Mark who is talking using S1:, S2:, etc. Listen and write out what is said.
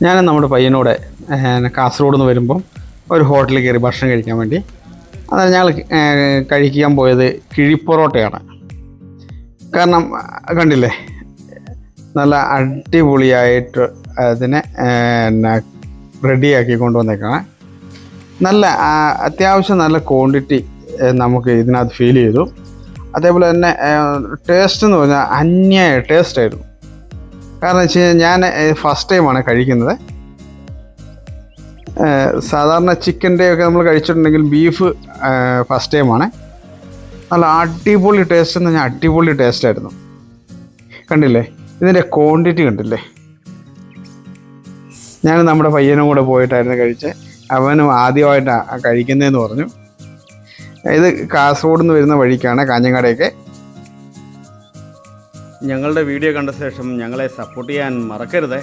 S1: ഞാൻ നമ്മുടെ പയ്യനോട് കാസർഗോഡ് നിന്ന് വരുമ്പം ഒരു ഹോട്ടലിൽ കയറി ഭക്ഷണം കഴിക്കാൻ വേണ്ടി. അന്നേരം ഞങ്ങൾ കഴിക്കാൻ പോയത് കിഴിപ്പൊറോട്ടയാണ്. കാരണം കണ്ടില്ലേ, നല്ല അടിപൊളിയായിട്ട് അതിനെ റെഡിയാക്കി കൊണ്ടുവന്നേക്കാണ്. നല്ല അത്യാവശ്യം നല്ല ക്വാണ്ടിറ്റി നമുക്ക് ഇതിനകത്ത് ഫീൽ ചെയ്തു. അതേപോലെ തന്നെ ടേസ്റ്റ് എന്ന് പറഞ്ഞാൽ അന്യായ ടേസ്റ്റായിരുന്നു. കാരണം വെച്ച് കഴിഞ്ഞാൽ ഞാൻ ഫസ്റ്റ് ടൈമാണ് കഴിക്കുന്നത്. സാധാരണ ചിക്കൻ്റെയൊക്കെ നമ്മൾ കഴിച്ചിട്ടുണ്ടെങ്കിൽ ബീഫ് ഫസ്റ്റ് ടൈമാണ്. നല്ല അടിപൊളി ടേസ്റ്റ് എന്ന് പറഞ്ഞാൽ അടിപൊളി ടേസ്റ്റായിരുന്നു. കണ്ടില്ലേ, ഇതിൻ്റെ ക്വാണ്ടിറ്റി കണ്ടില്ലേ. ഞാൻ നമ്മുടെ പയ്യനും കൂടെ പോയിട്ടായിരുന്നു കഴിച്ചത്. അവനും ആദ്യമായിട്ടാണ് കഴിക്കുന്നതെന്ന് പറഞ്ഞു. ഇത് കാസർഗോഡ് നിന്ന് വരുന്ന വഴിക്കാണ്, കാഞ്ഞങ്ങാടേക്ക്. ഞങ്ങളുടെ വീഡിയോ കണ്ട ശേഷം ഞങ്ങളെ സപ്പോർട്ട് ചെയ്യാൻ മറക്കരുതേ.